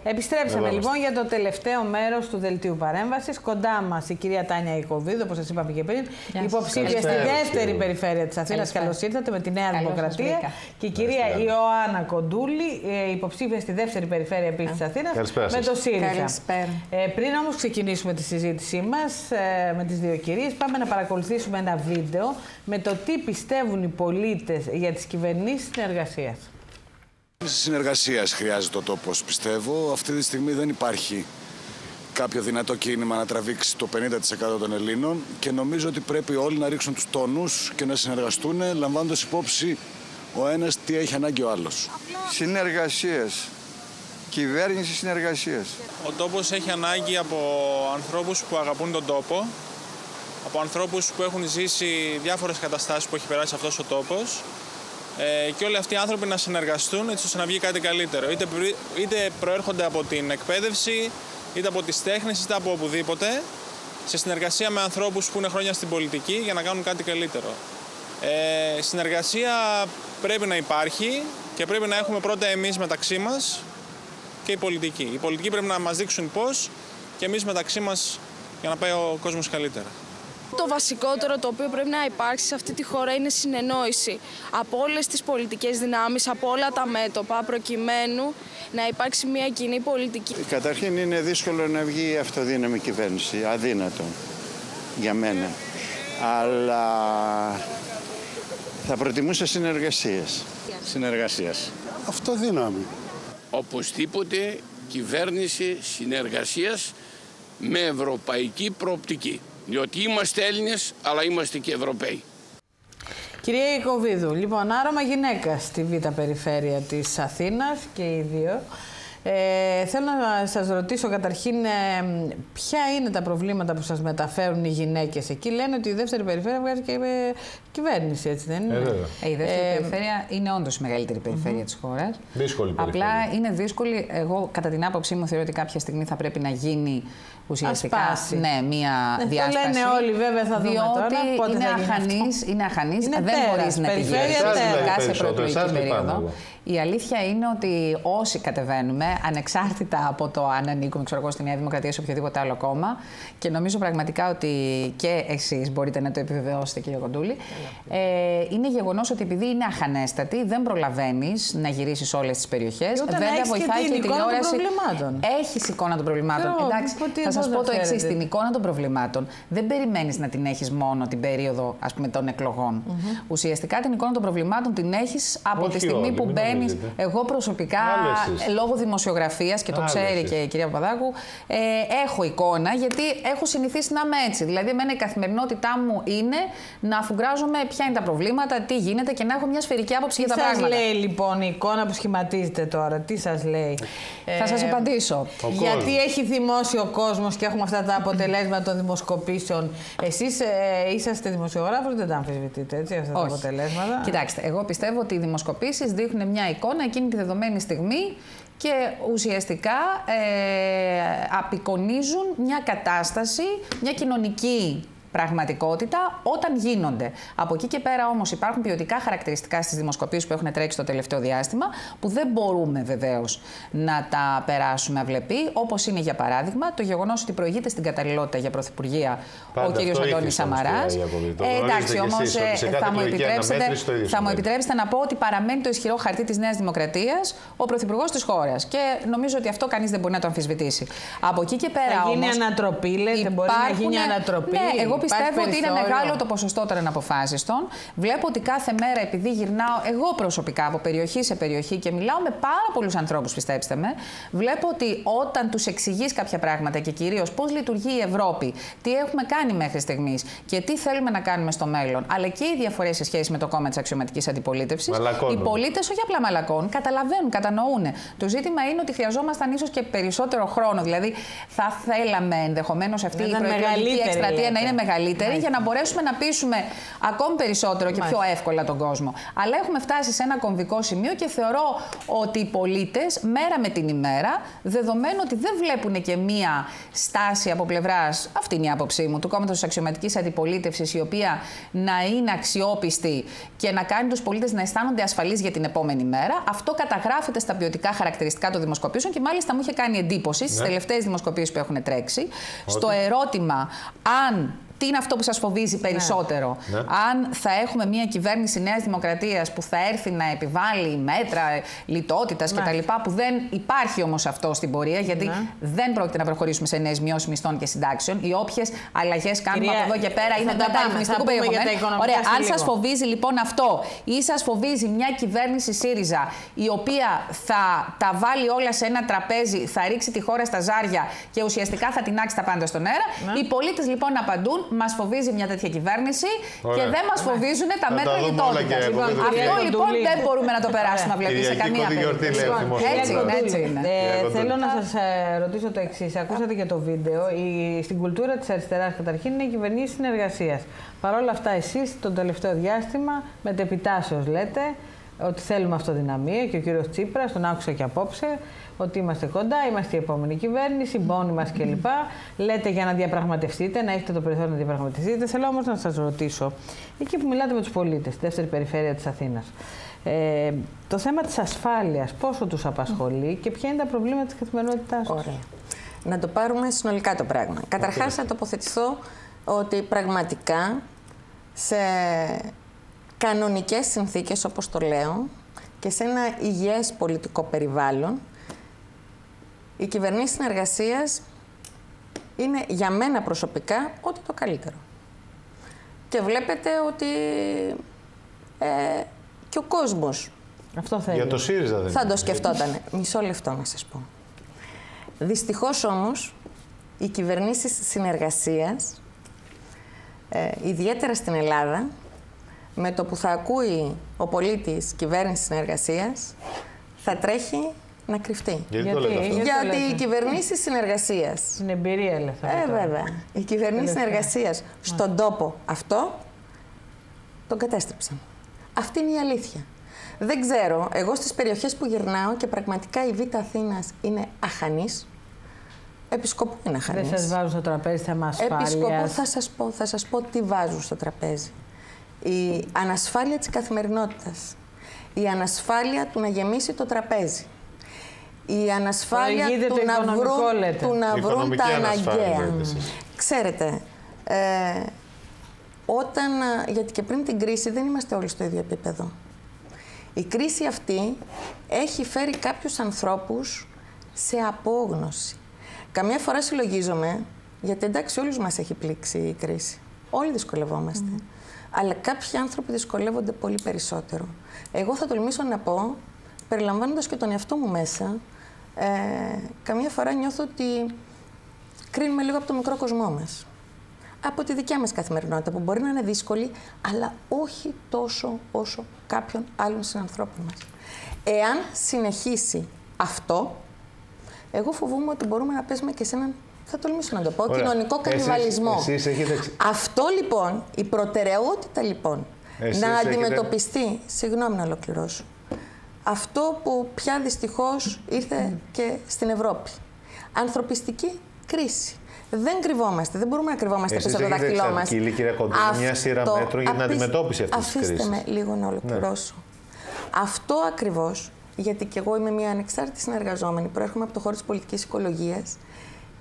Επιστρέψαμε λοιπόν για το τελευταίο μέρος του δελτίου παρέμβασης. Κοντά μας η κυρία Τάνια Ιακωβίδου, όπως σας είπαμε και πριν, υποψήφια στη δεύτερη περιφέρεια της Αθήνας. Καλώς ήρθατε, με τη Νέα Δημοκρατία. Και η κυρία Ιωάννα Κοντούλη, υποψήφια στη δεύτερη περιφέρεια επίσης της Αθήνας, με το ΣΥΡΙΖΑ. Πριν όμως ξεκινήσουμε τη συζήτησή μας με τις δύο κυρίες, πάμε να παρακολουθήσουμε ένα βίντεο με το τι πιστεύουν οι πολίτες για τις κυβερνήσεις συνεργασίας. Συνεργασίας χρειάζεται ο τόπος, πιστεύω. Αυτή τη στιγμή δεν υπάρχει κάποιο δυνατό κίνημα να τραβήξει το 50% των Ελλήνων και νομίζω ότι πρέπει όλοι να ρίξουν τους τόνους και να συνεργαστούν, λαμβάνοντας υπόψη ο ένας τι έχει ανάγκη ο άλλος. Συνεργασίες. Κυβέρνηση συνεργασίας. Ο τόπος έχει ανάγκη από ανθρώπους που αγαπούν τον τόπο, από ανθρώπους που έχουν ζήσει διάφορες καταστάσεις που έχει περάσει αυτός ο τόπος, και όλοι αυτοί οι άνθρωποι να συνεργαστούν έτσι ώστε να βγει κάτι καλύτερο. Είτε προέρχονται από την εκπαίδευση, είτε από τις τέχνες, είτε από οπουδήποτε, σε συνεργασία με ανθρώπους που είναι χρόνια στην πολιτική για να κάνουν κάτι καλύτερο. Συνεργασία πρέπει να υπάρχει και πρέπει να έχουμε πρώτα εμείς μεταξύ μας και οι πολιτικοί. Οι πολιτικοί πρέπει να μας δείξουν πώς και εμείς μεταξύ μας για να πάει ο κόσμος καλύτερα. Το βασικότερο το οποίο πρέπει να υπάρξει σε αυτή τη χώρα είναι συνεννόηση από όλες τις πολιτικές δυνάμεις, από όλα τα μέτωπα, προκειμένου να υπάρξει μια κοινή πολιτική. Καταρχήν είναι δύσκολο να βγει η αυτοδύναμη κυβέρνηση, αδύνατο για μένα. Αλλά θα προτιμούσα συνεργασίες. Συνεργασίας. Αυτοδύναμη. Οπωσδήποτε κυβέρνηση συνεργασίας με ευρωπαϊκή προοπτική. Διότι είμαστε Έλληνες, αλλά είμαστε και Ευρωπαίοι. Κυρία Ιακωβίδου, λοιπόν, άρωμα γυναίκα στη Β' Περιφέρεια της Αθήνας και οι δύο. Θέλω να σας ρωτήσω καταρχήν ποια είναι τα προβλήματα που σας μεταφέρουν οι γυναίκες εκεί. Λένε ότι η δεύτερη περιφέρεια βγάζει και κυβέρνηση, έτσι δεν είναι? Η δεύτερη περιφέρεια είναι όντως η μεγαλύτερη περιφέρεια της χώρας. Δύσκολη περιφέρεια. Απλά είναι δύσκολη. Εγώ, κατά την άποψή μου, θεωρώ ότι κάποια στιγμή θα πρέπει να γίνει ουσιαστικά μία διάσπαση. Το λένε όλοι, βέβαια, θα δούμε τώρα. Πότε είναι αχανής, δεν μπορείς να τη γυρίσεις σε προεκλογική περίοδο. Η αλήθεια είναι ότι όσοι κατεβαίνουμε, ανεξάρτητα από το αν ανήκουμε στη Νέα Δημοκρατία ή σε οποιοδήποτε άλλο κόμμα, και νομίζω πραγματικά ότι και εσείς μπορείτε να το επιβεβαιώσετε, κύριε Κοντούλη, είναι γεγονός ότι επειδή είναι αχανέστατη, δεν προλαβαίνεις να γυρίσεις όλες τις περιοχές. Βέβαια, βοηθάει και η τηλεόραση. Έχεις εικόνα των προβλημάτων. Εντάξει, θα σας πω το εξής: την εικόνα των προβλημάτων δεν περιμένεις να την έχεις μόνο την περίοδο, ας πούμε, των εκλογών. Ουσιαστικά την εικόνα των προβλημάτων την έχεις από τη στιγμή που μπαίνει. Εγώ προσωπικά, λόγω δημοσιογραφίας, και το ξέρει και η κυρία Παπαδάκου, έχω εικόνα, γιατί έχω συνηθίσει να είμαι έτσι. Δηλαδή, εμένα η καθημερινότητά μου είναι να αφουγκράζομαι ποια είναι τα προβλήματα, τι γίνεται και να έχω μια σφαιρική άποψη για τα πράγματα. Τι σας λέει λοιπόν η εικόνα που σχηματίζετε τώρα, τι σας λέει? Θα σας απαντήσω. Γιατί έχει θυμώσει ο κόσμος και έχουμε αυτά τα αποτελέσματα των δημοσκοπήσεων. Εσείς είσαστε δημοσιογράφος, δεν τα αμφισβητείτε, έτσι, αυτά τα αποτελέσματα? Κοιτάξτε, εγώ πιστεύω ότι οι δημοσκοπήσεις δείχνουν μια εικόνα εκείνη τη δεδομένη στιγμή και ουσιαστικά απεικονίζουν μια κατάσταση, μια κοινωνική πραγματικότητα όταν γίνονται. Από εκεί και πέρα όμως υπάρχουν ποιοτικά χαρακτηριστικά στις δημοσκοπήσεις που έχουν τρέξει το τελευταίο διάστημα που δεν μπορούμε βεβαίως να τα περάσουμε αυλεπή, όπως είναι για παράδειγμα το γεγονός ότι προηγείται στην καταλληλότητα για πρωθυπουργία ο κύριος Αντώνης Σαμαράς. Εντάξει, όμως θα μου επιτρέψετε να πω ότι παραμένει το ισχυρό χαρτί της Νέας Δημοκρατίας ο πρωθυπουργός της χώρας και νομίζω ότι αυτό κανείς δεν μπορεί να το αμφισβητήσει. Από εκεί και πέρα θα γίνει ανατροπή, λέτε, μπορεί να γίνει ανατροπή? Ναι, εγώ πιστεύω ότι είναι μεγάλο το ποσοστό των αποφάσιστων. Βλέπω ότι κάθε μέρα, επειδή γυρνάω εγώ προσωπικά από περιοχή σε περιοχή και μιλάω με πάρα πολλούς ανθρώπους, πιστέψτε με, βλέπω ότι όταν τους εξηγείς κάποια πράγματα και κυρίως πώς λειτουργεί η Ευρώπη, τι έχουμε κάνει μέχρι στιγμής και τι θέλουμε να κάνουμε στο μέλλον, αλλά και οι διαφορές σε σχέση με το κόμμα της αξιωματικής αντιπολίτευσης, οι πολίτες όχι απλά μαλακώνουν, καταλαβαίνουν, κατανοούν. Το ζήτημα είναι ότι χρειαζόμασταν ίσως και περισσότερο χρόνο. Δηλαδή, θα θέλαμε ενδεχομένως αυτή η προεκλογική εκστρατεία να είναι μεγαλύτερη. μεγαλύτερη για να μπορέσουμε να πείσουμε ακόμη περισσότερο και πιο εύκολα τον κόσμο. Αλλά έχουμε φτάσει σε ένα κομβικό σημείο και θεωρώ ότι οι πολίτες μέρα με την ημέρα, δεδομένου ότι δεν βλέπουν και μία στάση από πλευράς, αυτή είναι η άποψή μου, του κόμματος της αξιωματικής αντιπολίτευσης, η οποία να είναι αξιόπιστη και να κάνει τους πολίτες να αισθάνονται ασφαλείς για την επόμενη μέρα. Αυτό καταγράφεται στα ποιοτικά χαρακτηριστικά των δημοσκοπήσεων και μάλιστα μου είχε κάνει εντύπωση στις τελευταίες δημοσκοπήσεις που έχουν τρέξει, στο ερώτημα αν. Τι είναι αυτό που σας φοβίζει περισσότερο, αν θα έχουμε μια κυβέρνηση Νέας Δημοκρατίας που θα έρθει να επιβάλλει μέτρα λιτότητας κτλ. Που δεν υπάρχει όμως αυτό στην πορεία, γιατί δεν πρόκειται να προχωρήσουμε σε νέες μειώσεις μισθών και συντάξεων. Οι όποιες αλλαγές κάνουμε από εδώ και πέρα είναι το μεταρρυθμιστικό περιεχομένο. Ωραία, αν σας φοβίζει λοιπόν αυτό ή σας φοβίζει μια κυβέρνηση ΣΥΡΙΖΑ η οποία θα τα βάλει όλα σε ένα τραπέζι, θα ρίξει τη χώρα στα ζάρια και ουσιαστικά θα τεινάξει τα πάντα στον αέρα, οι πολίτες λοιπόν απαντούν. Μας φοβίζει μια τέτοια κυβέρνηση και δεν μας φοβίζουν τα μέτρα λιτότητας. Αυτό λοιπόν δεν μπορούμε να το περάσουμε σε καμία περίπτωση. Έτσι είναι. Θέλω να σας ρωτήσω το εξής. Ακούσατε και το βίντεο. Στην κουλτούρα της αριστεράς καταρχήν είναι η κυβερνήση συνεργασίας. Παρ' όλα αυτά εσείς τον τελευταίο διάστημα μετεπιτάσεως λέτε ότι θέλουμε αυτοδυναμία και ο κύριος Τσίπρας, τον άκουσα και απόψε, ότι είμαστε κοντά, είμαστε η επόμενη κυβέρνηση, μπόνοι μας κλπ. Λέτε για να διαπραγματευτείτε, να έχετε το περιθώριο να διαπραγματευτείτε. Θέλω όμως να σας ρωτήσω, εκεί που μιλάτε με τους πολίτες, στη δεύτερη περιφέρεια της Αθήνας, το θέμα της ασφάλειας πόσο τους απασχολεί και ποια είναι τα προβλήματα της καθημερινότητάς τους? Ωραία. Να το πάρουμε συνολικά το πράγμα. Καταρχάς, να τοποθετηθώ ότι πραγματικά σε κανονικές συνθήκες, όπως το λέω, και σε ένα υγιές πολιτικό περιβάλλον, η κυβερνήση συνεργασίας είναι για μένα προσωπικά ό,τι το καλύτερο. Και βλέπετε ότι και ο κόσμος αυτό θέλει. Για το ΣΥΡΙΖΑ δεν θα το σκεφτόταν. Μισό λεπτό να σας πω. Δυστυχώς όμως, οι κυβερνήσεις συνεργασίας, ιδιαίτερα στην Ελλάδα, με το που θα ακούει ο πολίτης κυβέρνηση συνεργασίας, θα τρέχει να κρυφτεί. Γιατί οι κυβερνήσεις συνεργασίας. Στην εμπειρία, λέει. Βέβαια. Οι κυβερνήσεις συνεργασίας στον τόπο αυτό τον κατέστρεψαν. Αυτή είναι η αλήθεια. Δεν ξέρω, εγώ στις περιοχές που γυρνάω και πραγματικά η Β' Αθήνας είναι αχανής. Επισκοπού είναι αχανής. Δεν σας βάζουν στο τραπέζι θέμα ασφάλειας? Επισκοπού θα σας πω τι βάζουν στο τραπέζι. Η ανασφάλεια της καθημερινότητας. Η ανασφάλεια του να γεμίσει το τραπέζι. Η ανασφάλεια του να βρουν τα αναγκαία. Ξέρετε, γιατί και πριν την κρίση δεν είμαστε όλοι στο ίδιο επίπεδο. Η κρίση αυτή έχει φέρει κάποιους ανθρώπους σε απόγνωση. Καμιά φορά συλλογίζομαι, γιατί εντάξει όλους μας έχει πλήξει η κρίση. Όλοι δυσκολευόμαστε. Αλλά κάποιοι άνθρωποι δυσκολεύονται πολύ περισσότερο. Εγώ θα τολμήσω να πω, περιλαμβάνοντας και τον εαυτό μου μέσα, καμιά φορά νιώθω ότι κρίνουμε λίγο από το μικρό κοσμό μας. Από τη δικιά μας καθημερινότητα, που μπορεί να είναι δύσκολη, αλλά όχι τόσο όσο κάποιων άλλων συνανθρώπων μας. Εάν συνεχίσει αυτό, εγώ φοβούμαι ότι μπορούμε να παίζουμε και σε έναν, θα τολμήσω να το πω, κοινωνικό κανιβαλισμό. Αυτό λοιπόν, η προτεραιότητα λοιπόν, να αντιμετωπιστεί, συγγνώμη να ολοκληρώσω, αυτό που πια δυστυχώς ήρθε και στην Ευρώπη. Ανθρωπιστική κρίση. Δεν κρυβόμαστε, δεν μπορούμε να κρυβόμαστε πίσω από το δάχτυλό μας. Κυρία Κοντούλη, μια σειρά μέτρων για την αντιμετώπιση αυτής της κρίσης. Αφήστε με λίγο να ολοκληρώσω. Ναι. Αυτό ακριβώς, γιατί και εγώ είμαι μια ανεξάρτητη συνεργαζόμενη, προέρχομαι από το χώρο της πολιτικής οικολογίας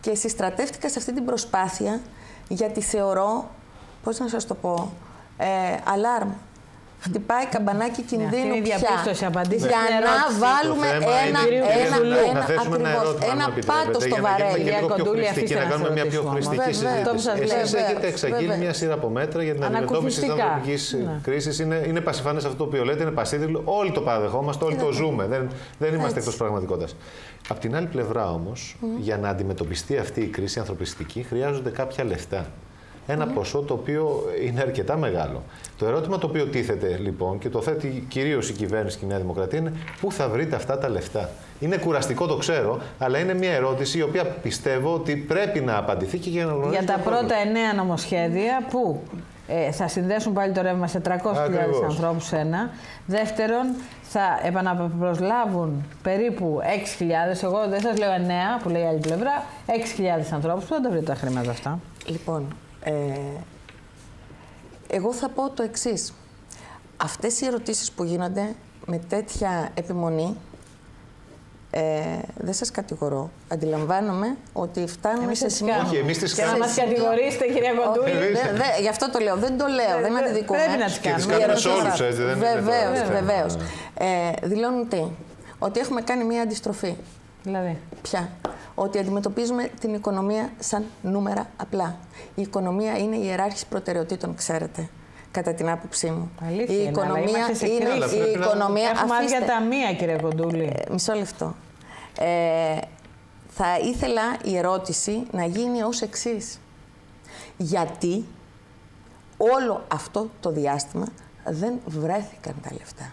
και συστρατεύτηκα σε αυτή την προσπάθεια γιατί θεωρώ, πώς να σας το πω, αλάρμ. Χτυπάει καμπανάκι κινδύνου πια. Για να βάλουμε ένα πάτο στο βαρέλι. Και να κάνουμε μια πιο χρηστική συζήτηση. Εσείς έχετε εξαγγείλει μια σειρά από μέτρα για την αντιμετώπιση της ανθρωπικής κρίσης. Είναι πασιφανές αυτό το οποίο λέτε, είναι πασίδηλο. Όλοι το παραδεχόμαστε, όλοι το ζούμε. Δεν είμαστε εκτός πραγματικότητας. Απ' την άλλη πλευρά όμως, για να αντιμετωπιστεί αυτή η κρίση ανθρωπιστική, χρειάζονται κάποια λεφτά. ένα ποσό το οποίο είναι αρκετά μεγάλο. Το ερώτημα το οποίο τίθεται λοιπόν και το θέτει κυρίως η κυβέρνηση και η Νέα Δημοκρατία είναι πού θα βρείτε αυτά τα λεφτά. Είναι κουραστικό, το ξέρω, αλλά είναι μια ερώτηση η οποία πιστεύω ότι πρέπει να απαντηθεί και για να γνωρίζει. Για τα πρώτα 9 νομοσχέδια που θα συνδέσουν πάλι το ρεύμα σε 300.000 ανθρώπους ένα. Δεύτερον, θα επαναπροσλάβουν περίπου 6.000, εγώ δεν σας λέω 9 που λέει η άλλη πλευρά, 6.000 ανθρώπους. Πού θα τα βρείτε τα χρήματα αυτά? Λοιπόν, εγώ θα πω το εξής. Αυτές οι ερωτήσεις που γίνονται με τέτοια επιμονή, δεν σας κατηγορώ. Αντιλαμβάνομαι ότι φτάνουμε σε σημείο. Όχι, εμείς τις κάνουμε. Και να μας κατηγορήσετε, κυρία Κοντούλη. Γι' αυτό το λέω. Δεν το λέω. Δεν αντιδικούμε. Πρέπει να τις κάνουμε. Και τις κάνουμε σε όλους, έτσι. Βεβαίως. Δηλώνουν τι? Ότι έχουμε κάνει μια αντιστροφή. Δηλαδή. Ποια? Ότι αντιμετωπίζουμε την οικονομία σαν νούμερα απλά. Η οικονομία είναι η ιεράρχηση προτεραιοτήτων, ξέρετε. Κατά την άποψή μου. Αλήθεια, η οικονομία είναι η οικονομία. Έχουμε άδεια ταμεία, κύριε Κοντούλη. Μισό λεπτό. Θα ήθελα η ερώτηση να γίνει ως εξής. Γιατί όλο αυτό το διάστημα δεν βρέθηκαν τα λεφτά?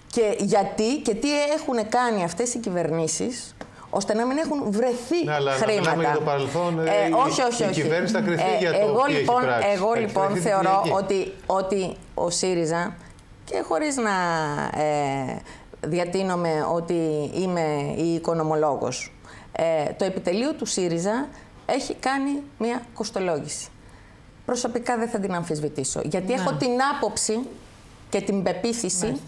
Και γιατί και τι έχουν κάνει αυτές οι κυβερνήσεις ώστε να μην έχουν βρεθεί χρήματα. Αλλά για το παρελθόν, όχι. Η κυβέρνηση θα κρυφτεί για το τι έχει πράξει. Εγώ λοιπόν θεωρώ ότι ο ΣΥΡΙΖΑ, και χωρίς να διατείνομαι ότι είμαι η οικονομολόγος, το επιτελείο του ΣΥΡΙΖΑ έχει κάνει μια κοστολόγηση. Προσωπικά δεν θα την αμφισβητήσω, γιατί έχω την άποψη και την πεποίθηση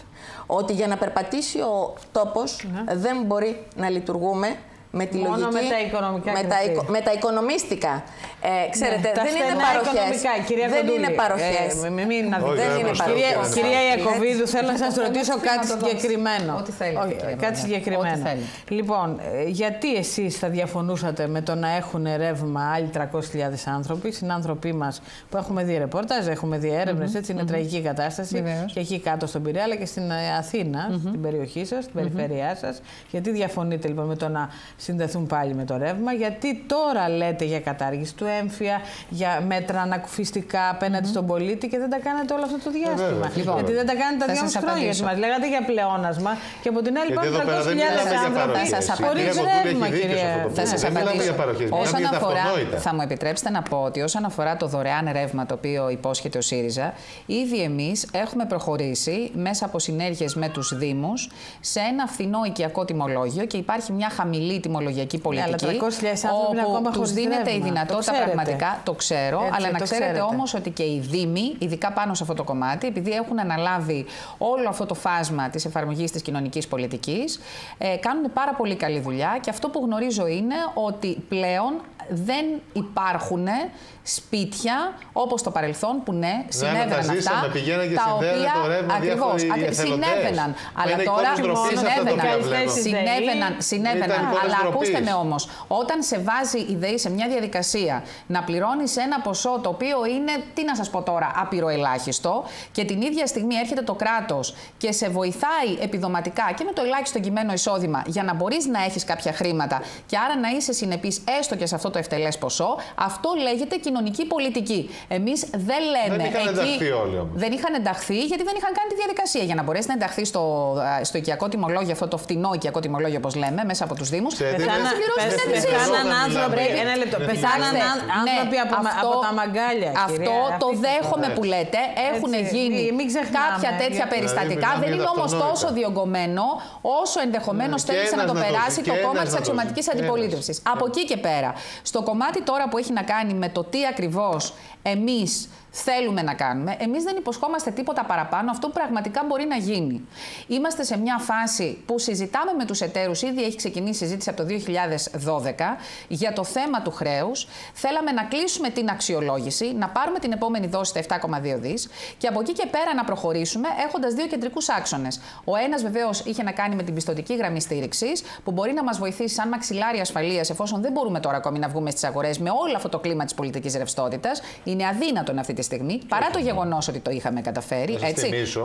ότι για να περπατήσει ο τόπος δεν μπορεί να λειτουργούμε με τη μόνο λογική, με τα οικονομικά με τα οικονομίστικα. Ξέρετε, δεν είναι παροχές. Δεν είναι παροχές. Κυρία Ιακωβίδου, θέλω να σας ρωτήσω κάτι συγκεκριμένο. Ό,τι θέλετε. Κάτι συγκεκριμένο. Λοιπόν, γιατί εσείς θα διαφωνούσατε με το να έχουν ρεύμα άλλοι 300.000 άνθρωποι, συνάνθρωποι μας που έχουμε δει ρεπορτάζ, έχουμε δει έρευνες, έτσι είναι τραγική κατάσταση και εκεί κάτω στον Πειραιά, αλλά και στην Αθήνα, στην περιοχή σας, στην περιφέρειά σας. Γιατί διαφωνείτε λοιπόν με το να συνδεθούν πάλι με το ρεύμα? Γιατί τώρα λέτε για κατάργηση του έμφυα, για μέτρα ανακουφιστικά απέναντι στον πολίτη και δεν τα κάνετε όλο αυτό το διάστημα? Γιατί δεν τα κάνετε τα 2,5 χρόνια? Γιατί μας λέγατε για πλεόνασμα και από την άλλη υπάρχουν 300.000 άνθρωποι χωρίς ρεύμα, κυρία. Θα σας απαντήσω. Όσον αφορά, θα μου επιτρέψετε να πω ότι όσον αφορά το δωρεάν ρεύμα το οποίο υπόσχεται ο ΣΥΡΙΖΑ, ήδη εμείς έχουμε προχωρήσει μέσα από συνέργειες με τους Δήμους σε ένα φθηνό οικιακό τιμολόγιο και υπάρχει μια χαμηλή τιμολογιακή πολιτική, όπου τους δίνεται η δυνατότητα πραγματικά, το ξέρω, έτσι, αλλά να ξέρετε όμως ότι και οι Δήμοι, ειδικά πάνω σε αυτό το κομμάτι, επειδή έχουν αναλάβει όλο αυτό το φάσμα της εφαρμογής της κοινωνικής πολιτικής, κάνουν πάρα πολύ καλή δουλειά και αυτό που γνωρίζω είναι ότι πλέον δεν υπάρχουν σπίτια όπως το παρελθόν που ναι, συνέβαιναν αυτά, τα οποία ακριβώς συνέβαιναν. Αλλά τώρα συνέβαιναν. Αλλά ακούστε με όμως, όταν σε βάζει η ΔΕΗ σε μια διαδικασία να πληρώνεις ένα ποσό το οποίο είναι, τι να σας πω τώρα, απειροελάχιστο και την ίδια στιγμή έρχεται το κράτος και σε βοηθάει επιδοματικά και με το ελάχιστο κειμένο εισόδημα για να μπορείς να έχεις κάποια χρήματα και άρα να είσαι συνεπής έστω και σε αυτό το ευτελές ποσό, αυτό λέγεται κοινωνική πολιτική. Εμείς δεν λέμε. Δεν είχαν ενταχθεί όλοι όμως. Δεν είχαν ενταχθεί γιατί δεν είχαν κάνει τη διαδικασία. Για να μπορέσει να ενταχθεί στο οικιακό τιμολόγιο, αυτό το φτηνό οικιακό τιμολόγιο, όπως λέμε, μέσα από τους Δήμους. Πεθάναν άνθρωποι. Ένα λεπτό. Πεθάναν άνθρωποι από τα μαγκάλια. Αυτό το δέχομαι που λέτε. Έχουν γίνει κάποια τέτοια περιστατικά. Δεν είναι όμως τόσο διωγγωμένο όσο ενδεχομένως θέλησε να το περάσει το κόμμα της αξιωματικής αντιπολίτευσης. Από εκεί και πέρα, στο κομμάτι τώρα που έχει να κάνει με το τι ακριβώς εμείς θέλουμε να κάνουμε, εμείς δεν υποσχόμαστε τίποτα παραπάνω αυτό που πραγματικά μπορεί να γίνει. Είμαστε σε μια φάση που συζητάμε με τους εταίρους, ήδη έχει ξεκινήσει συζήτηση από το 2012 για το θέμα του χρέους. Θέλαμε να κλείσουμε την αξιολόγηση, να πάρουμε την επόμενη δόση τα 7,2 δις και από εκεί και πέρα να προχωρήσουμε έχοντας δύο κεντρικούς άξονες. Ο ένας βεβαίως είχε να κάνει με την πιστωτική γραμμή στήριξης, που μπορεί να μας βοηθήσει σαν μαξιλάρι ασφαλείας, εφόσον δεν μπορούμε τώρα ακόμη να βγούμε στις αγορές με όλο αυτό το κλίμα της πολιτικής ρευστότητας. Η Είναι αδύνατον αυτή τη στιγμή, παρά το γεγονός ότι το είχαμε καταφέρει.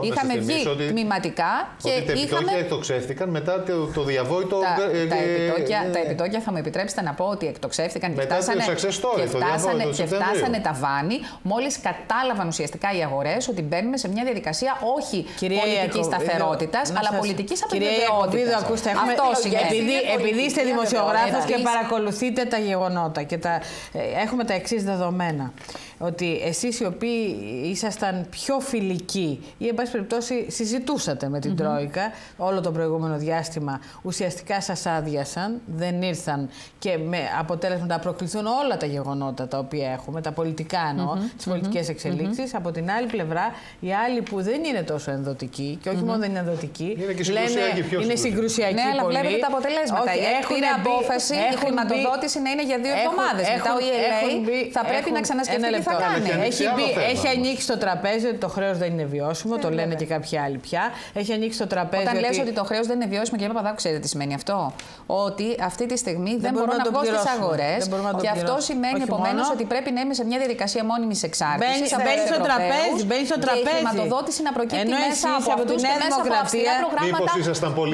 Είχαμε βγει τμηματικά και είχαμε. Τα εκτοξεύτηκαν μετά το διαβόητο. Τα επιτόκια, θα μου επιτρέψετε να πω ότι εκτοξεύτηκαν και φτάσανε τα βάνη, μόλις κατάλαβαν ουσιαστικά οι αγορές ότι μπαίνουμε σε μια διαδικασία όχι πολιτικής σταθερότητας, αλλά πολιτικής απεβεβαιότητας. Ακούστε, επειδή είστε δημοσιογράφος και παρακολουθείτε τα γεγονότα και έχουμε τα εξής δεδομένα. Ότι εσείς οι οποίοι ήσασταν πιο φιλικοί ή εν πάση περιπτώσει συζητούσατε με την Τρόικα όλο το προηγούμενο διάστημα, ουσιαστικά σας άδειασαν, δεν ήρθαν και με αποτέλεσμα να προκληθούν όλα τα γεγονότα τα οποία έχουμε, τα πολιτικά εννοώ, τις πολιτικές εξελίξεις. Από την άλλη πλευρά, οι άλλοι που δεν είναι τόσο ενδοτικοί, και όχι μόνο δεν είναι ενδοτικοί, είναι συγκρουσιακοί. Ναι, αλλά βλέπετε τα αποτελέσματα. Πήρε απόφαση η χρηματοδότηση να είναι για 2 εβδομάδες. Μετά ο ELA θα πρέπει να ξανασκεφτεί τι θα κάνει. Έχει ανοίξει το τραπέζι ότι το χρέος δεν είναι βιώσιμο, το λένε και κάποιοι άλλοι πια. Έχει ανοίξει το τραπέζι. Όταν λες ότι το χρέος δεν είναι βιώσιμο, κύριε Παπαδάκου, ξέρετε τι σημαίνει αυτό? Ότι αυτή τη στιγμή δεν μπορώ να βγω στις αγορές και αυτό σημαίνει επομένως ότι πρέπει να είμαι σε μια διαδικασία μόνιμης εξάρτησης. Μπαίνει στο τραπέζι. Και η χρηματοδότηση να προκύπτει μέσα από αυτούς και μέσα από αυστηρά προγράμματα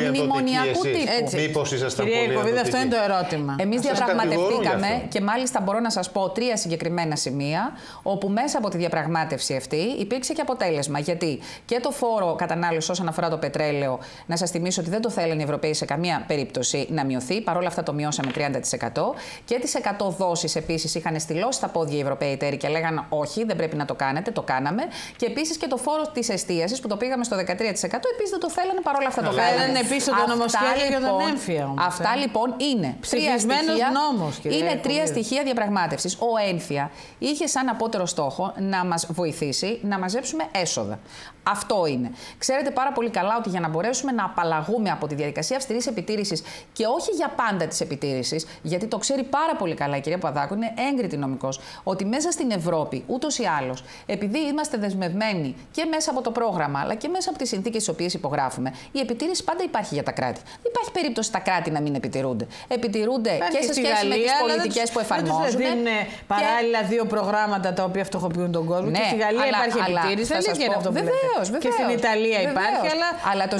μνημονιακού τύπου. Μήπως ήσασταν πολύ ενδοτικοί? Αυτό είναι το ερώτημα. Εμείς διαπραγματευτήκαμε και μάλιστα μπορώ να σας πω 3 συγκεκριμένα σημεία, όπου μέσα από τη διαπραγμάτευση αυτή υπήρξε και αποτέλεσμα. Γιατί και το φόρο κατανάλωση όσον αφορά το πετρέλαιο, να σας θυμίσω ότι δεν το θέλουν οι Ευρωπαίοι σε καμία περίπτωση να μειωθεί, παρόλα αυτά το μειώσαμε 30%. Και τις 100 δόσεις επίσης είχαν στυλώσει τα πόδια οι Ευρωπαίοι εταίροι και λέγανε όχι, δεν πρέπει να το κάνετε, το κάναμε. Και επίσης και το φόρο της εστίασης που το πήγαμε στο 13%, επίσης δεν το θέλανε, παρόλα αυτά το κάναμε. Θέλανε επίσης το νομοσχέδιο για τον έμφυα. Αυτά λοιπόν είναι τρία στοιχεία διαπραγμάτευσης. Ο έμφυα είχε σαν απότερο στόχο να μας βοηθήσει να μαζέψουμε έσοδα. Αυτό είναι. Ξέρετε πάρα πολύ καλά ότι για να μπορέσουμε να απαλλαγούμε από τη διαδικασία αυστηρής επιτήρησης και όχι για πάντα της επιτήρησης, γιατί το ξέρει πάρα πολύ καλά η κυρία Παπαδάκου, είναι έγκριτη νομικός, ότι μέσα στην Ευρώπη ούτως ή άλλως, επειδή είμαστε δεσμευμένοι και μέσα από το πρόγραμμα, αλλά και μέσα από τις συνθήκες τις οποίες υπογράφουμε, η επιτήρηση πάντα υπάρχει για τα κράτη. Δεν υπάρχει περίπτωση τα κράτη να μην επιτηρούνται. Επιτηρούνται και σε σχέση με τις πολιτικές που εφαρμόζουν. Δεν δίνουν παράλληλα 2 προγράμματα τα οποία φτωχοποιούν τον κόσμο. Και στη Γαλλία υπάρχει επιτήρηση. Βεβαίως. Και στην Ιταλία υπάρχει, αλλά το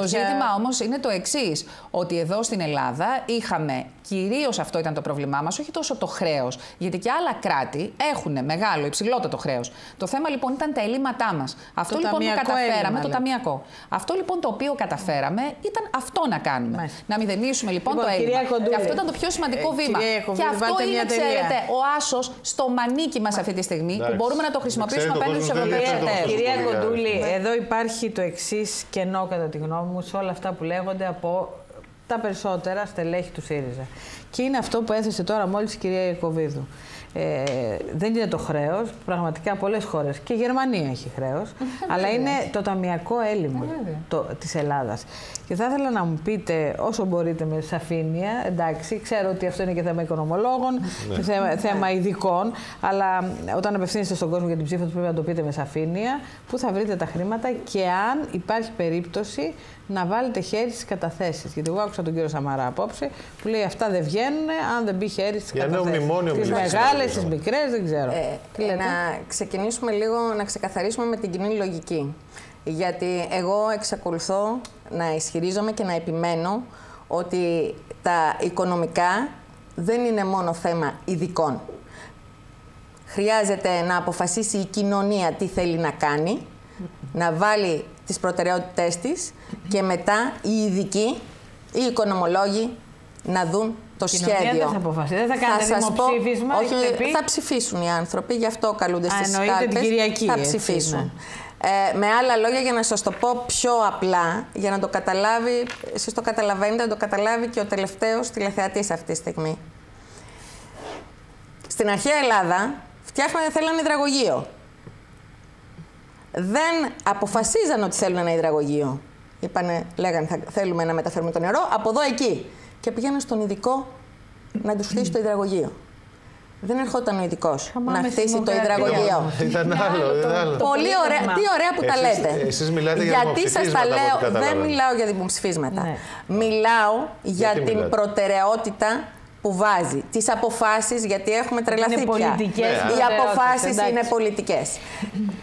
ζήτημα όμως είναι το εξής, ότι εδώ στην Ελλάδα είχαμε, κυρίως αυτό ήταν το πρόβλημά μας, όχι τόσο το χρέος, γιατί και άλλα κράτη έχουν μεγάλο, υψηλότερο χρέος. Το θέμα λοιπόν ήταν τα ελλείμματά μας. Αυτό λοιπόν που καταφέραμε, το ταμιακό. Αυτό λοιπόν το οποίο καταφέραμε ήταν αυτό να κάνουμε. Να μηδενίσουμε λοιπόν το έλλειμμα. Και αυτό ήταν το πιο σημαντικό βήμα. Και αυτό είναι, ξέρετε, ο άσος στο μανίκι μας αυτή τη στιγμή, που μπορούμε να το χρησιμοποιήσουμε απέναντι στους Ευρωπαίους εταίρους. Κυρία Κοντούλη, εδώ υπάρχει το εξής κενό κατά τη γνώμη μου σε όλα αυτά που λέγονται από τα περισσότερα στελέχη του ΣΥΡΙΖΑ. Και είναι αυτό που έθεσε τώρα μόλις η κυρία Ιακωβίδου. Δεν είναι το χρέος, πραγματικά πολλές χώρες και η Γερμανία έχει χρέος, αλλά είναι το ταμιακό έλλειμμα της Ελλάδας. Και θα ήθελα να μου πείτε όσο μπορείτε με σαφήνεια, εντάξει, ξέρω ότι αυτό είναι και θέμα οικονομολόγων, θέμα ειδικών, αλλά όταν απευθύνεστε στον κόσμο για την ψήφο του πρέπει να το πείτε με σαφήνεια, πού θα βρείτε τα χρήματα και αν υπάρχει περίπτωση να βάλετε χέρι στις καταθέσεις. Γιατί εγώ άκουσα τον κύριο Σαμαρά απόψε που λέει αυτά δεν βγαίνουν αν δεν μπει χέρι στις καταθέσεις. Τις μεγάλες, τις μικρές, δεν ξέρω. Να ξεκινήσουμε λίγο, να ξεκαθαρίσουμε με την κοινή λογική. Γιατί εγώ εξακολουθώ να ισχυρίζομαι και να επιμένω ότι τα οικονομικά δεν είναι μόνο θέμα ειδικών. Χρειάζεται να αποφασίσει η κοινωνία τι θέλει να κάνει, να βάλει τις προτεραιότητές της και μετά οι ειδικοί, οι οικονομολόγοι να δουν το σχέδιο. Δεν θα αποφασίσει, δεν θα κάνετε δημοψήφισμα. Όχι, θα ψηφίσουν οι άνθρωποι, γι' αυτό καλούνται στις κάλπες. Θα ψηφίσουν. Ναι. Με άλλα λόγια, για να σας το πω πιο απλά, για να το καταλάβει, εσείς το καταλαβαίνετε, να το καταλάβει και ο τελευταίος τηλεθεατής αυτή τη στιγμή. Στην αρχαία Ελλάδα θέλανε υδραγωγείο. Δεν αποφασίζαν ότι θέλουν ένα υδραγωγείο. Λέγανε θέλουμε να μεταφέρουμε το νερό από εδώ εκεί. Και πήγαιναν στον ειδικό να τους χτίσει το υδραγωγείο. Δεν ερχόταν ο ειδικός να χτίσει το υδραγωγείο. Ήταν άλλο. Πολύ ωραία. Τι ωραία που τα λέτε. Εσείς μιλάτε για δημοψηφίσματα. Γιατί σας τα λέω, δεν μιλάω για δημοψηφίσματα. Ναι. Μιλάω για την προτεραιότητα που βάζει τις αποφάσεις, γιατί έχουμε τρελαθεί είναι πια. Οι αποφάσεις είναι πολιτικές.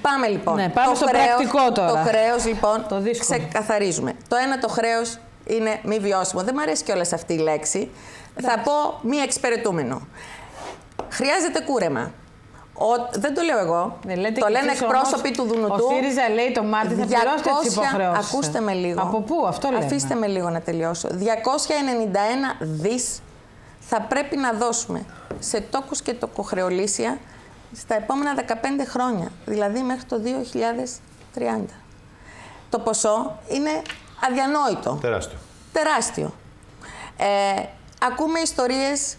Πάμε λοιπόν. Ναι, πάμε στο πρακτικό τώρα. Το χρέος λοιπόν το ξεκαθαρίζουμε. Το ένα, το χρέος είναι μη βιώσιμο. Δεν μου αρέσει κιόλας αυτή η λέξη. Θα πω μη εξυπηρετούμενο. Χρειάζεται κούρεμα. Δεν το λέω εγώ. Το λένε εκπρόσωποι του Δουνουτού. Ο ΣΥΡΙΖΑ λέει το Μάρτιο θα πληρώσετε τις υποχρεώσεις. Ακούστε με λίγο. Από πού, αυτό λέμε. Αφήστε με λίγο να τελειώσω. 291 δις θα πρέπει να δώσουμε σε τόκους και τοκοχρεωλήσια στα επόμενα 15 χρόνια. Δηλαδή μέχρι το 2030. Το ποσό είναι αδιανόητο. Τεράστιο. Ακούμε ιστορίες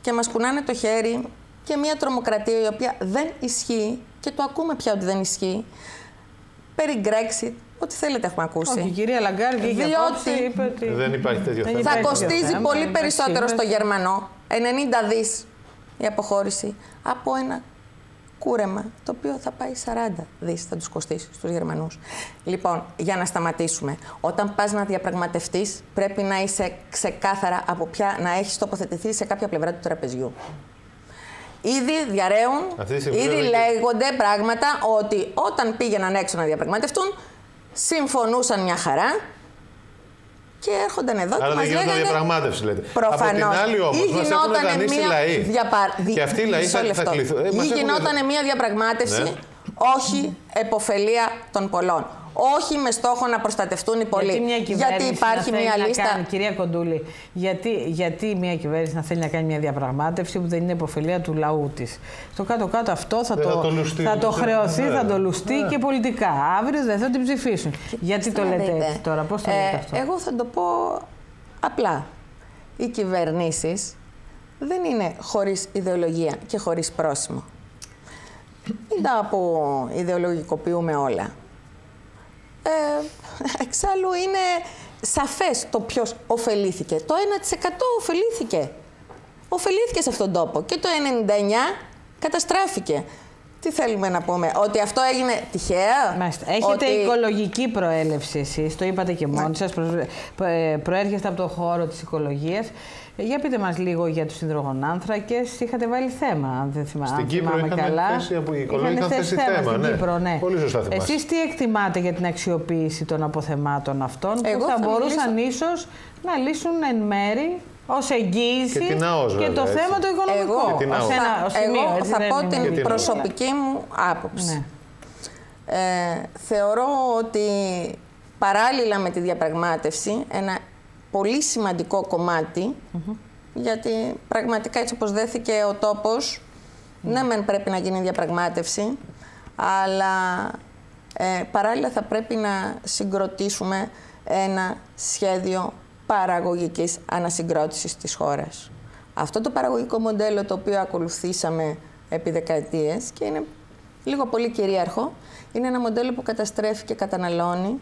και μας κουνάνε το χέρι και μια τρομοκρατία η οποία δεν ισχύει και το ακούμε πια ότι δεν ισχύει. Περί Brexit, ό,τι θέλετε έχουμε ακούσει. Όχι, η κυρία Λαγκάρντ βγήκε απόψε, είπε ότι δεν υπάρχει τέτοιο θέμα. Θα κοστίζει πολύ περισσότερο στο Γερμανό, 90 δις η αποχώρηση, από ένα κούρεμα, το οποίο θα πάει 40 δις, θα τους κοστίσει στους Γερμανούς. Λοιπόν, για να σταματήσουμε, όταν πας να διαπραγματευτείς, πρέπει να είσαι ξεκάθαρα από ποια να έχεις τοποθετηθεί σε κάποια πλευρά του τραπεζιού. Ήδη διαρρέουν, ήδη λέγονται πράγματα ότι όταν πήγαιναν έξω να διαπραγματευτούν, συμφωνούσαν μια χαρά και έρχονταν εδώ άρα και μας λέγανε... διαπραγμάτευση, λέτε. Προφανώς. Από την άλλη όμως, μας έχουν δανείσει λαοί. Και αυτοί οι λαοί θα κληθούν. Ή γινόταν μια διαπραγμάτευση, όχι επωφελία των πολλών. Όχι με στόχο να προστατευτούν οι πολλοί. Γιατί υπάρχει μια λίστα. Κυρία Κοντούλη, γιατί μια κυβέρνηση να θέλει να κάνει μια διαπραγμάτευση που δεν είναι υποφελία του λαού της. Στο κάτω-κάτω αυτό θα το χρεωθεί, θα το λουστεί και πολιτικά. Αύριο δεν θα την ψηφίσουν. Γιατί το λέτε έτσι τώρα, πώς το λέτε αυτό? Εγώ θα το πω απλά. Οι κυβερνήσεις δεν είναι χωρίς ιδεολογία και χωρίς πρόσημο. Μην τα αποειδεολογικοποιούμε όλα. Εξάλλου είναι σαφές το ποιος ωφελήθηκε. Το 1% ωφελήθηκε. Ωφελήθηκε σε αυτόν τον τόπο. Και το 99% καταστράφηκε. Τι θέλουμε να πούμε, ότι αυτό έγινε τυχαία? Έχετε οικολογική προέλευση εσείς, το είπατε και μόνοι σας, προέρχεστε από το χώρο της οικολογίας. Για πείτε μας λίγο για τους υδρογονάνθρακες. Είχατε βάλει θέμα, αν δεν θυμάμαι καλά. Στην Κύπρο είχαν θέσει θέμα, ναι. Κύπρο, ναι. Πολύ σωστά θυμάσαι. Εσείς τι εκτιμάτε για την αξιοποίηση των αποθεμάτων αυτών που θα μπορούσαν ίσως να λύσουν εν μέρη ως εγγύηση και το θέμα το οικονομικό. Εγώ θα πω την προσωπική μου άποψη. Θεωρώ ότι παράλληλα με τη διαπραγμάτευση, ένα πολύ σημαντικό κομμάτι, γιατί πραγματικά έτσι όπως δέθηκε ο τόπος, ναι μεν πρέπει να γίνει διαπραγμάτευση, αλλά παράλληλα θα πρέπει να συγκροτήσουμε ένα σχέδιο παραγωγικής ανασυγκρότησης της χώρας. Αυτό το παραγωγικό μοντέλο το οποίο ακολουθήσαμε επί δεκαετίες και είναι λίγο πολύ κυρίαρχο, είναι ένα μοντέλο που καταστρέφει και καταναλώνει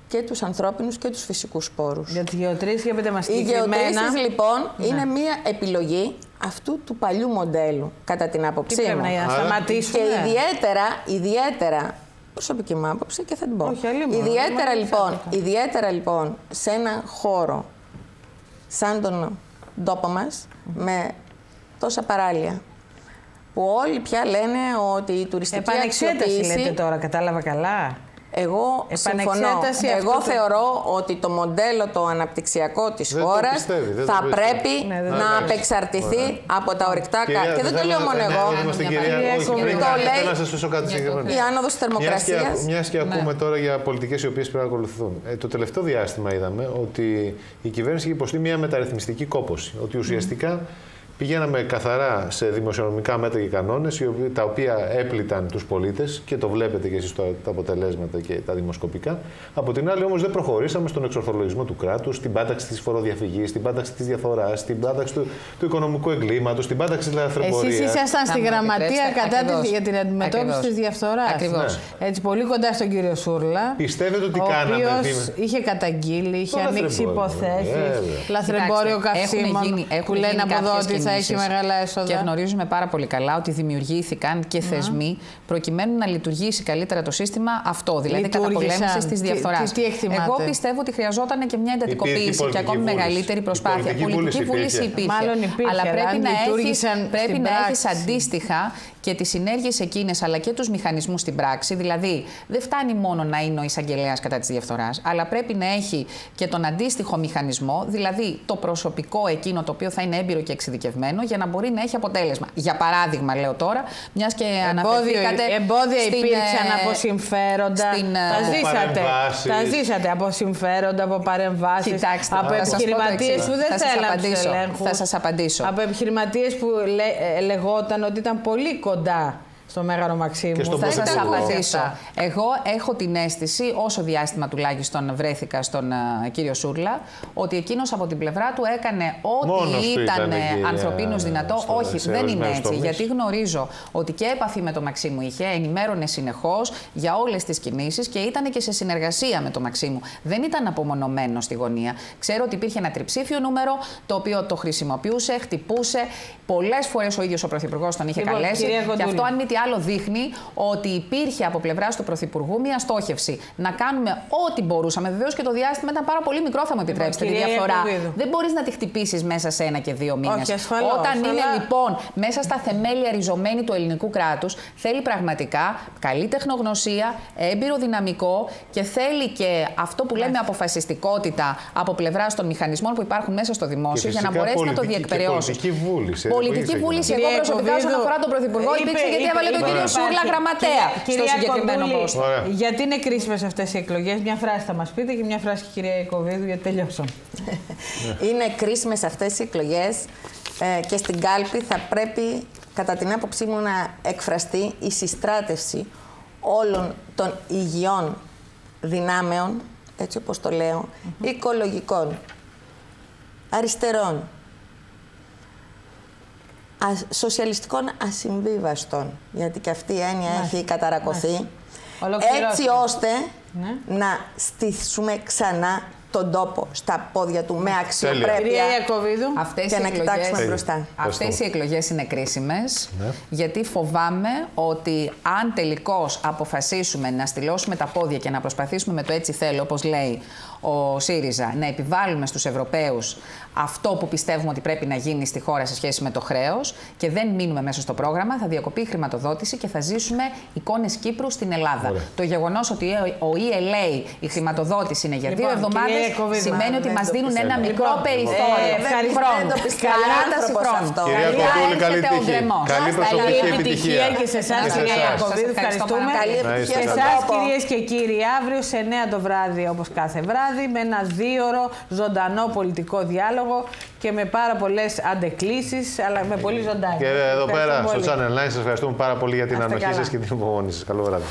και τους ανθρώπινους και τους φυσικούς πόρους. Για τις γεωτρήσεις, για πείτε μας οι γεωτρήσεις λοιπόν είναι μία επιλογή αυτού του παλιού μοντέλου, κατά την άποψή μου. Να σταματήσουμε. Και ιδιαίτερα, προσωπική μου άποψη και θα την πω. Ιδιαίτερα λοιπόν σε ένα χώρο σαν τον τόπο μας, με τόσα παράλια, που όλοι πια λένε ότι η τουριστική αξιοποίηση... Επανεξέταση λέτε τώρα, κατάλαβα καλά. Εγώ συμφωνώ. Εγώ θεωρώ ότι το μοντέλο το αναπτυξιακό της χώρας θα πρέπει να απεξαρτηθεί από τα ορυκτά καύσιμα. Και δεν το λέω μόνο εγώ. Το λέει η άνοδος της θερμοκρασίας. Μιας και ακούμε τώρα για πολιτικές οι οποίες πρέπει να ακολουθούν. Το τελευταίο διάστημα είδαμε ότι η κυβέρνηση έχει υποστεί μια μεταρρυθμιστική κόπωση. Ότι ουσιαστικά πηγαίναμε καθαρά σε δημοσιονομικά μέτρα και κανόνες, τα οποία έπληταν τους πολίτες και το βλέπετε και εσείς τα αποτελέσματα και τα δημοσκοπικά. Από την άλλη όμως δεν προχωρήσαμε στον εξορθολογισμό του κράτους, στην πάταξη της φοροδιαφυγής, στην πάταξη της διαφθοράς, στην πάταξη του οικονομικού εγκλήματος, στην πάταξη της λαθρεμπορίας. Εσείς ήσασταν στη γραμματεία για την αντιμετώπιση της διαφθοράς. Ακριβώς. Έτσι, πολύ κοντά στον κύριο Σούρλα. Πιστεύετε ότι κάναμε? Ο οποίος είχε καταγγείλει, είχε ανοίξει υποθέσεις, λαθρεμπόριο καυσίμων που λένε από εδώ ότι κινήσεις. Θα έχει μεγάλα έσοδα. Και γνωρίζουμε πάρα πολύ καλά ότι δημιουργήθηκαν και θεσμοί προκειμένου να λειτουργήσει καλύτερα το σύστημα αυτό, δηλαδή καταπολέμησης της διαφθοράς. Εγώ πιστεύω ότι χρειαζόταν και μια εντατικοποίηση και ακόμη μεγαλύτερη προσπάθεια. Πολιτική βούληση υπήρχε. Αλλά πρέπει να έχεις αντίστοιχα και τις συνέργειες εκείνες αλλά και τους μηχανισμούς στην πράξη. Δηλαδή, δεν φτάνει μόνο να είναι ο εισαγγελέας κατά της διαφθοράς, αλλά πρέπει να έχει και τον αντίστοιχο μηχανισμό, δηλαδή το προσωπικό εκείνο το οποίο θα είναι έμπειρο και εξειδικευμένο για να μπορεί να έχει αποτέλεσμα. Για παράδειγμα, λέω τώρα, μιας και αναφερθήκατε. Εμπόδια υπήρξαν από συμφέροντα. Τα ζήσατε από συμφέροντα, από παρεμβάσεις, από επιχειρηματίες που δεν θέλαν τους ελέγχους. Θα σας απαντήσω. Από επιχειρηματίες που λεγόταν ότι ήταν πολύ κοντά στο Μέγαρο Μαξίμου. Θα σας απαντήσω. Εγώ έχω την αίσθηση, όσο διάστημα τουλάχιστον βρέθηκα στον κύριο Σούρλα, ότι εκείνος από την πλευρά του έκανε ό,τι ήταν ανθρωπίνως δυνατό. Όχι, δεν είναι έτσι. Γιατί γνωρίζω ότι και επαφή με το Μαξίμου είχε, ενημέρωνε συνεχώς για όλες τις κινήσεις και ήταν και σε συνεργασία με το Μαξίμου. Δεν ήταν απομονωμένο στη γωνία. Ξέρω ότι υπήρχε ένα τριψήφιο νούμερο, το οποίο το χρησιμοποιούσε, χτυπούσε. Πολλές φορές ο ίδιος ο Πρωθυπουργός τον είχε καλέσει. Και αυτό, αν μη τι άλλο, δείχνει ότι υπήρχε από πλευράς του Πρωθυπουργού μια στόχευση. Να κάνουμε ό,τι μπορούσαμε. Βεβαίως και το διάστημα ήταν πάρα πολύ μικρό, θα μου επιτρέψετε τη διαφορά. Δεν μπορείς να τη χτυπήσεις μέσα σε 1 και 2 μήνες. Όταν είναι λοιπόν μέσα στα θεμέλια ριζωμένη του ελληνικού κράτους, θέλει πραγματικά καλή τεχνογνωσία, έμπειρο δυναμικό και θέλει και αυτό που λέμε αποφασιστικότητα από πλευράς των μηχανισμών που υπάρχουν μέσα στο δημόσιο για να μπορέσει να το διεκπεραιώσει. Πολιτική βούληση. Εγώ προσωπικά, όσον αφορά τον Πρωθυπουργό, υπήρξε γιατί έβαλε τον κύριο Σούρλα γραμματέα στο συγκεκριμένο πόστο. Γιατί είναι κρίσιμες αυτές οι εκλογές? Μια φράση θα μας πείτε και μια φράση, κυρία Ιακωβίδου, γιατί τελειώσαμε. Είναι κρίσιμες αυτές οι εκλογές και στην κάλπη θα πρέπει, κατά την άποψή μου, να εκφραστεί η συστράτευση όλων των υγιών δυνάμεων, έτσι όπως το λέω, οικολογικών, αριστερών, σοσιαλιστικών ασυμβίβαστων, γιατί και αυτή η έννοια έχει καταρακωθεί, έτσι ώστε να στηθούμε ξανά τον τόπο στα πόδια του με αξιοπρέπεια και να κοιτάξουμε μπροστά. Αυτές οι εκλογές είναι κρίσιμες, γιατί φοβάμαι ότι αν τελικώς αποφασίσουμε να στυλώσουμε τα πόδια και να προσπαθήσουμε με το έτσι θέλω, όπως λέει ο ΣΥΡΙΖΑ, να επιβάλλουμε στους Ευρωπαίους αυτό που πιστεύουμε ότι πρέπει να γίνει στη χώρα σε σχέση με το χρέος και δεν μείνουμε μέσα στο πρόγραμμα, θα διακοπεί η χρηματοδότηση και θα ζήσουμε εικόνες Κύπρου στην Ελλάδα. Το γεγονός ότι ο ELA, η χρηματοδότηση είναι για 2 εβδομάδες, σημαίνει ότι μας δίνουν ένα μικρό περιθώριο. Χρόνου. Καράταση χρόνου. Κυρία Κοντούλη, καλή τύχη. Καλή προσωπική επιτυχία. Και σε εσάς, κυρία Ιακωβίδου, ευχαριστούμε. Και εσάς, κυρίες και κύριοι, αύριο σε 9 το βράδυ, όπως κάθε βράδυ, με ένα 2ωρο ζωντανό πολιτικό διάλογο και με πάρα πολλές αντεκλήσεις, αλλά με πολύ ζωντανή. Και εδώ πέρα στο Channel 9 σας ευχαριστούμε πάρα πολύ για την ανοχή σας και την υπομονή σας. Καλό βράδυ.